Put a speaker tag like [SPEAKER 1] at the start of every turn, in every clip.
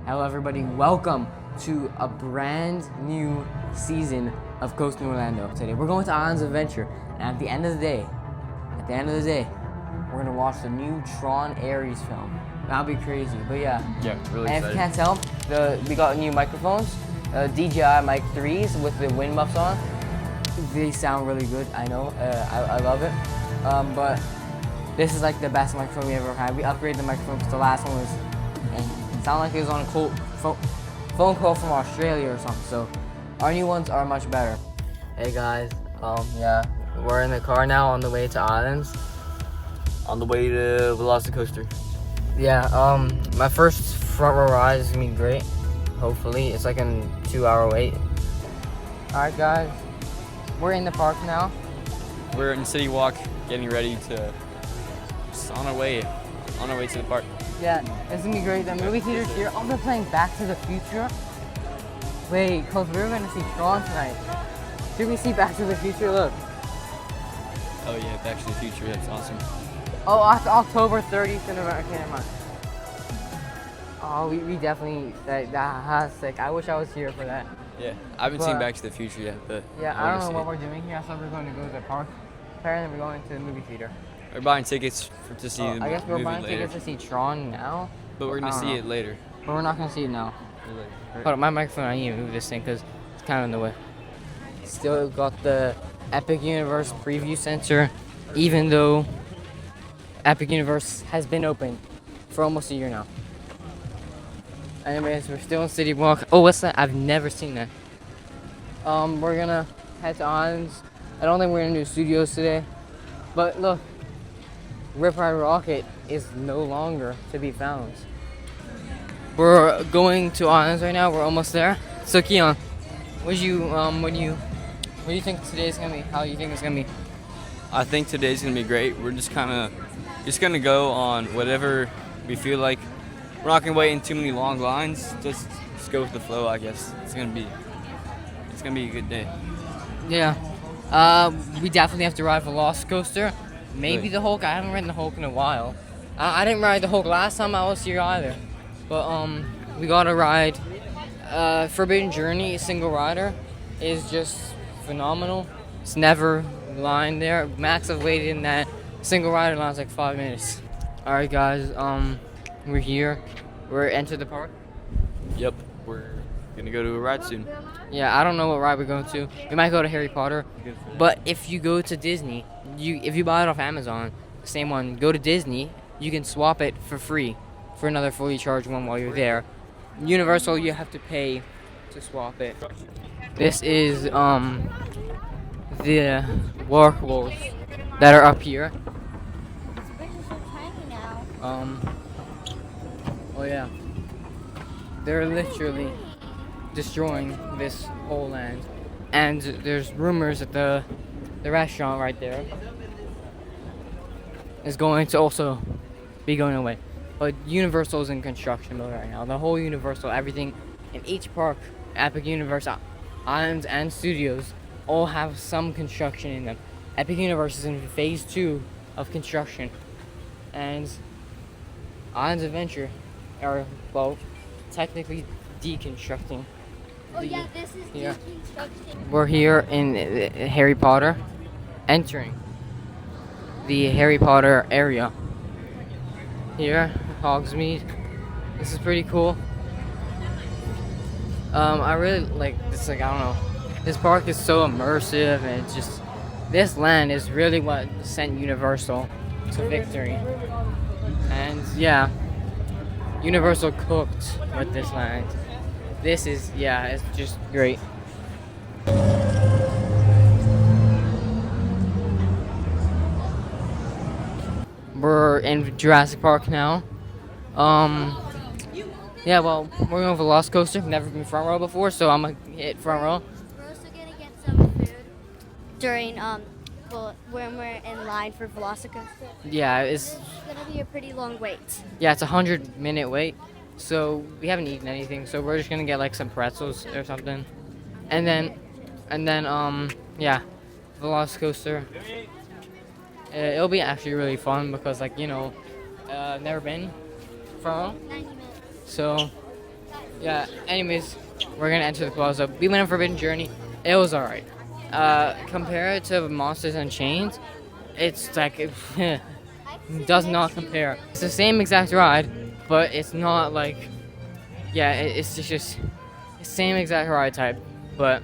[SPEAKER 1] Hello everybody, welcome to a brand new season of Coastin Orlando. Today we're going to Islands Adventure, and at the end of the day, we're gonna watch the new Tron Ares film. That'll be crazy, but yeah.
[SPEAKER 2] Yeah, really
[SPEAKER 1] and
[SPEAKER 2] excited.
[SPEAKER 1] if you can't tell, we got new microphones, DJI Mic 3s with the wind muffs on. They sound really good, I know, I love it. But this is like the best microphone we ever had. We upgraded the microphone because the last one was, it sounded like it was on a phone call from Australia or something. So our new ones are much better. Hey guys, yeah, we're in the car now on the way to Islands.
[SPEAKER 2] On the way to Velocicoaster.
[SPEAKER 1] Yeah, my first front row ride is gonna be great. Hopefully, it's like a 2-hour wait. All right, guys, we're in the park now.
[SPEAKER 2] We're in City Walk, getting ready to, just on our way to the park.
[SPEAKER 1] Yeah, it's gonna be great. The movie theater's here. Oh, they're playing Back to the Future. Wait, cause we're gonna see Tron tonight. Should we see Back to the Future? Look.
[SPEAKER 2] Oh yeah, Back to the Future, that's awesome.
[SPEAKER 1] Oh, October 30th in America. Okay, never mind. Oh, we definitely, that's sick. I wish I was here for that.
[SPEAKER 2] Yeah, I haven't seen Back to the Future yet, but
[SPEAKER 1] yeah, I don't know what we're doing here. I thought we were going to go to the park. Apparently, we're going to the movie theater.
[SPEAKER 2] We're buying tickets to see the movie later.
[SPEAKER 1] I guess we're buying tickets to see Tron now.
[SPEAKER 2] But we're going to see it later.
[SPEAKER 1] But we're not going to see it now. Hold on, my microphone, I need to move this thing because it's kind of in the way. Still got the Epic Universe Preview Center, even though Epic Universe has been open for almost a year now. Anyways, we're still in City Walk. Oh, what's that? I've never seen that. We're gonna head to Islands. I don't think we're gonna do studios today. But look, Rip Ride Rocket is no longer to be found. We're going to Islands right now. We're almost there. So Keon, what do you think today's gonna be? How do you think it's gonna be?
[SPEAKER 2] I think today's going to be great. We're just going to go on whatever we feel like. We're not going to wait in too many long lines. Just go with the flow, I guess. It's going to be a good day.
[SPEAKER 1] Yeah. We definitely have to ride Velocicoaster. Maybe
[SPEAKER 2] Really?
[SPEAKER 1] the Hulk. I haven't ridden the Hulk in a while. I didn't ride the Hulk last time I was here either. But we gotta ride. Forbidden Journey single rider is just phenomenal. It's never line there. Max have waited in that single rider line like 5 minutes. All right, guys. We're here. We're entered the park.
[SPEAKER 2] Yep, we're going to go to a ride soon.
[SPEAKER 1] Yeah, I don't know what ride we're going to. We might go to Harry Potter. But if you go to Disney, if you buy it off Amazon, the same one, go to Disney, you can swap it for free for another fully charged one while you're there. Universal, you have to pay to swap it. This is the walkables that are up here.
[SPEAKER 3] This bridge is so tiny now.
[SPEAKER 1] Oh yeah. They're literally destroying this whole land. And there's rumors that the restaurant right there is going to also be going away. But Universal's in construction mode right now. The whole Universal, everything in each park, Epic Universe, Islands, and Studios all have some construction in them. Epic Universe is in phase 2 of construction. And Islands Adventure are, well, technically deconstructing.
[SPEAKER 3] Oh yeah, this is
[SPEAKER 1] Yeah.
[SPEAKER 3] deconstruction.
[SPEAKER 1] We're here in Harry Potter, entering the Harry Potter area. Here, Hogsmeade. This is pretty cool. I really like this. Like, I don't know. This park is so immersive, and it's just, this land is really what sent Universal to victory. And yeah, Universal cooked with this land. This is, yeah, it's just great. We're in Jurassic Park now. Yeah, well, we're going to Velocicoaster. Never been front row before, so I'm gonna hit front row.
[SPEAKER 3] We're also gonna get some food during when we're in line for Velocicoaster.
[SPEAKER 1] Yeah,
[SPEAKER 3] It's gonna be a pretty long wait.
[SPEAKER 1] it's a 100-minute wait. So we haven't eaten anything, so we're just gonna get like some pretzels or something, and then yeah, Velocicoaster. It'll be actually really fun because, like, you know, never been front row.
[SPEAKER 3] 90 minutes.
[SPEAKER 1] So Yeah. Anyways, we're gonna enter the plaza. We went on Forbidden Journey. It was alright. Compare it to Monsters Unchained, it's like it does not compare. It's the same exact ride, but it's not like yeah. It's just the same exact ride type, but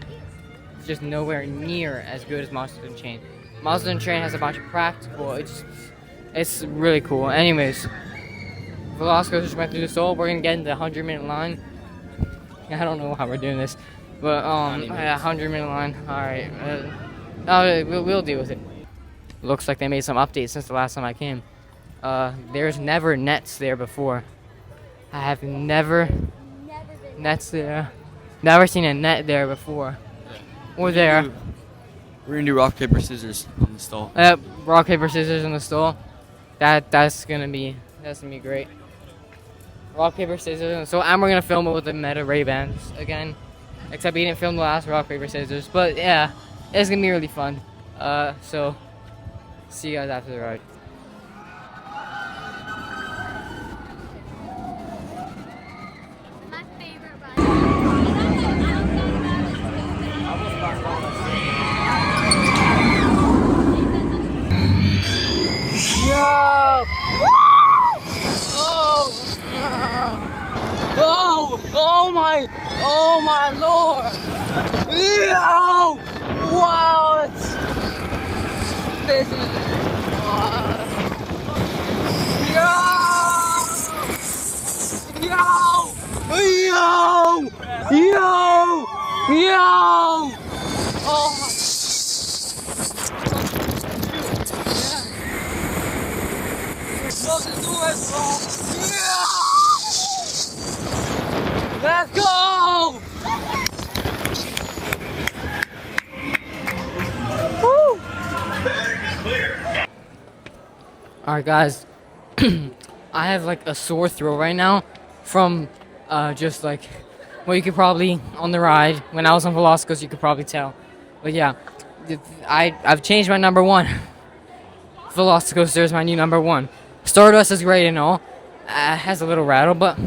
[SPEAKER 1] it's just nowhere near as good as Monsters Unchained. Monsters Unchained has a bunch of practical. It's really cool. Anyways, Velasco just went through the soul. We're gonna get into the 100-minute line. I don't know how we're doing this, but 100-minute line. All right, we'll deal with it. Looks like they made some updates since the last time I came. There's never nets there before. I have never nets there. Never seen a net there before. Or there.
[SPEAKER 2] We're gonna do rock paper scissors on the stall.
[SPEAKER 1] Rock paper scissors in the stall. That's gonna be great. Rock paper scissors. So and we're gonna film it with the Meta Ray-Bans again. Except we didn't film the last rock paper scissors. But yeah, it's gonna be really fun. So see you guys after the ride.
[SPEAKER 3] My favorite ride.
[SPEAKER 1] Yo! Oh my lord! Yo! Wow! This is Yo! Oh my. Let's go! Woo! Alright guys, I have like a sore throat right now from just like, well you could probably, on the ride, when I was on Velocicos you could probably tell. But yeah, I've changed my number one. Velocicoaster is my new number one. Stardust is great and all, has a little rattle, but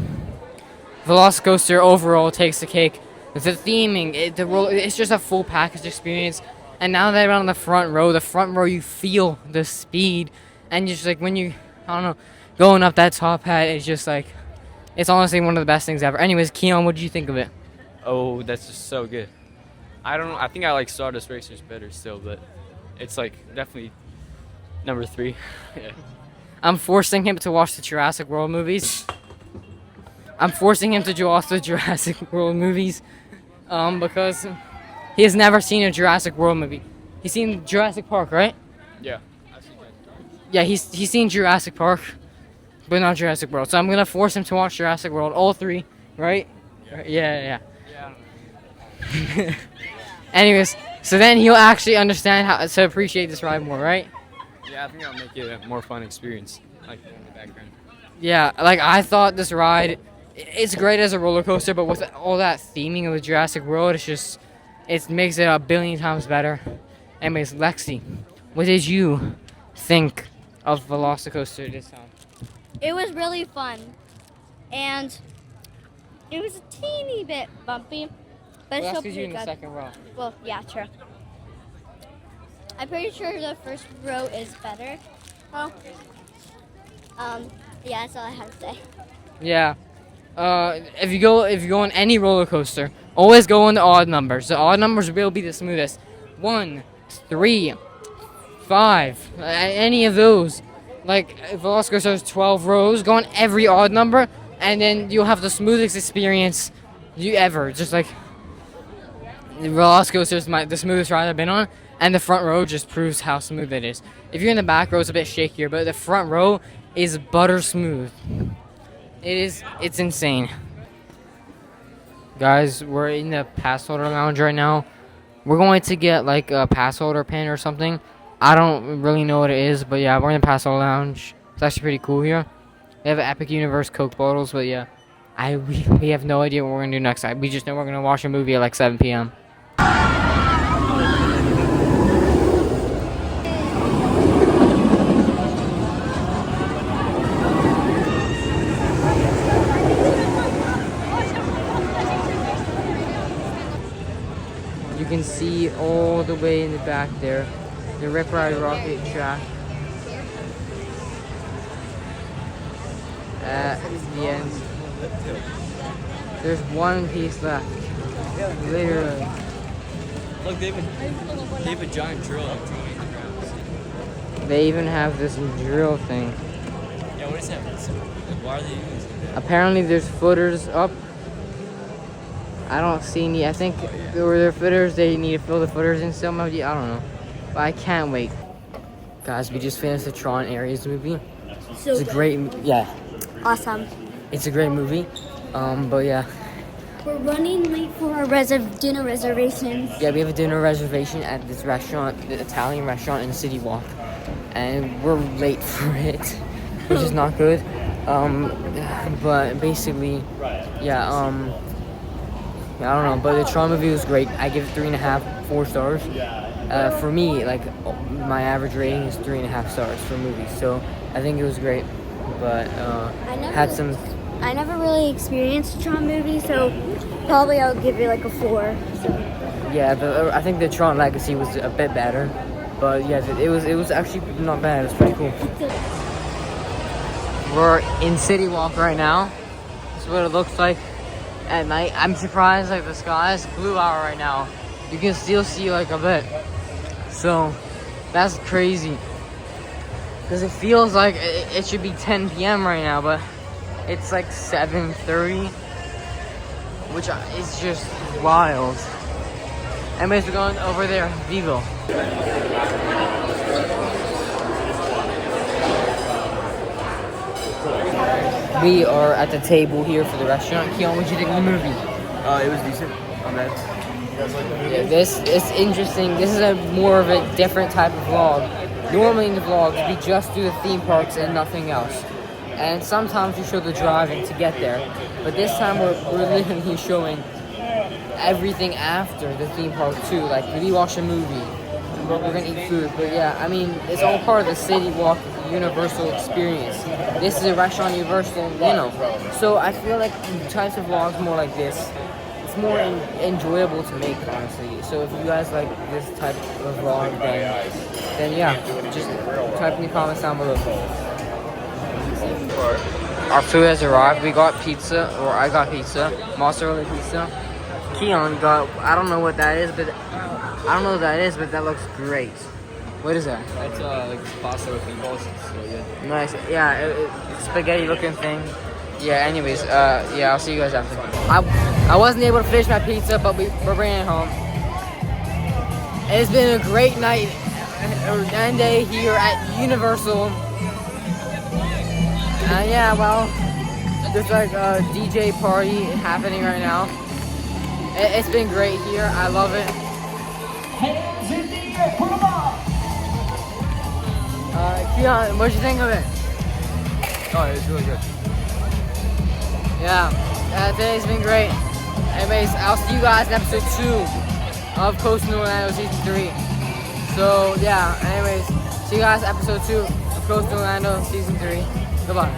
[SPEAKER 1] Velocicoaster overall takes the cake. The theming, it's just a full package experience. And now that I'm on the front row you feel the speed. And just like when you, I don't know, going up that top hat, it's just like, it's honestly one of the best things ever. Anyways, Keon, what did you think of it?
[SPEAKER 2] Oh, that's just so good. I don't know. I think I like Stardust Racers better still, but it's like definitely number 3. Yeah.
[SPEAKER 1] I'm forcing him to watch the Jurassic World movies. Because he has never seen a Jurassic World movie. He's seen Jurassic Park, right?
[SPEAKER 2] Yeah. I've seen that.
[SPEAKER 1] Yeah, he's seen Jurassic Park, but not Jurassic World. So I'm gonna force him to watch Jurassic World, all 3, right? Yeah. Anyways, so then he'll actually understand how to appreciate this ride more, right?
[SPEAKER 2] Yeah, I think that'll make it a more fun experience, like in the background.
[SPEAKER 1] Yeah, like I thought this ride, it's great as a roller coaster, but with all that theming of the Jurassic World, it makes it a billion times better. Anyways, Lexi, what did you think of Velocicoaster this time?
[SPEAKER 3] It was really fun, and it was a teeny bit bumpy, but
[SPEAKER 1] Well,
[SPEAKER 3] still
[SPEAKER 1] that's because you're
[SPEAKER 3] pretty
[SPEAKER 1] in the
[SPEAKER 3] good.
[SPEAKER 1] second row.
[SPEAKER 3] Well, yeah, true. I'm pretty sure the first row is better. Well, yeah, that's all I have to say.
[SPEAKER 1] Yeah. If you go on any roller coaster, always go on the odd numbers. The odd numbers will be the smoothest. 1, 3, 5, any of those. Like Velocicoaster has 12 rows. Go on every odd number, and then you'll have the smoothest experience you ever. Just like Velocicoaster is the smoothest ride I've been on, and the front row just proves how smooth it is. If you're in the back row, it's a bit shakier, but the front row is butter smooth. It's insane. Guys, we're in the pass holder lounge right now. We're going to get like a pass holder pin or something. I don't really know what it is, but yeah, we're in the pass holder lounge. It's actually pretty cool here. They have Epic Universe Coke bottles, but yeah, we have no idea what we're gonna do next. We just know we're gonna watch a movie at like 7 p.m. You can see all the way in the back there, the Rip Ride rocket track. At the end, there's one piece left. Literally.
[SPEAKER 2] Look, they have a giant drill like 2 meters in the ground.
[SPEAKER 1] They even have this drill thing.
[SPEAKER 2] Yeah, what is that? Why are they using that?
[SPEAKER 1] Apparently there's footers up. I don't see any. I think there were footers. They need to fill the footers in somehow. I don't know. But I can't wait. Guys, we just finished the Tron Ares movie.
[SPEAKER 3] So
[SPEAKER 1] It's a great, yeah.
[SPEAKER 3] awesome.
[SPEAKER 1] It's a great movie. But yeah.
[SPEAKER 3] We're running late for our dinner reservations.
[SPEAKER 1] Yeah, we have a dinner reservation at this restaurant, the Italian restaurant in City Walk. And we're late for it, which is not good. But basically, yeah, I don't know, but the Tron movie was great. I give it 3.5, 4 stars. For me, like, my average rating is 3.5 stars for movies, so I think it was great. But
[SPEAKER 3] I never really experienced a Tron movie, so probably I'll give it like a 4. So.
[SPEAKER 1] Yeah, I think the Tron Legacy was a bit better, but yeah, it was actually not bad. It was pretty cool. We're in City Walk right now. This is what it looks like at night. I'm surprised, like, the sky is blue out right now. You can still see like a bit, so that's crazy. Because it feels like it should be 10 p.m. right now, but it's like 7:30, which is just wild. Anyways, we're going over there, Vigo. We are at the table here for the restaurant. Keon, what did you think of the movie?
[SPEAKER 2] It was decent. On that.
[SPEAKER 1] Yeah, this is interesting. This is more of a different type of vlog. Normally in the vlogs, we just do the theme parks and nothing else. And sometimes we show the driving to get there. But this time we're literally showing everything after the theme park too. Like, we watch a movie, we're gonna eat food. But yeah, I mean, it's all part of the City Walk Universal experience. This is a restaurant Universal, you know. So I feel like types of vlogs more like this, it's more enjoyable to make, honestly. So if you guys like this type of vlog, then yeah, just type in the comments down below. Our food has arrived. We got pizza, or I got pizza, mozzarella pizza. Keon got, I don't know what that is, but that looks great. What is that?
[SPEAKER 2] That's like pasta with meatballs. So yeah.
[SPEAKER 1] Nice. Yeah, spaghetti looking thing. Yeah, anyways, yeah, I'll see you guys after. I wasn't able to finish my pizza, but we're bringing it home. It's been a great night and day here at Universal. Yeah, well, there's like a DJ party happening right now. It's been great here. I love it.
[SPEAKER 4] Hands in the air, put 'em up.
[SPEAKER 1] Keon, what'd you think of it?
[SPEAKER 2] Oh, it was really good.
[SPEAKER 1] Yeah, today's been great. Anyways, I'll see you guys in episode 2 of Coastin Orlando season 3. So yeah, anyways, see you guys episode 2 of Coastin Orlando season 3. Goodbye.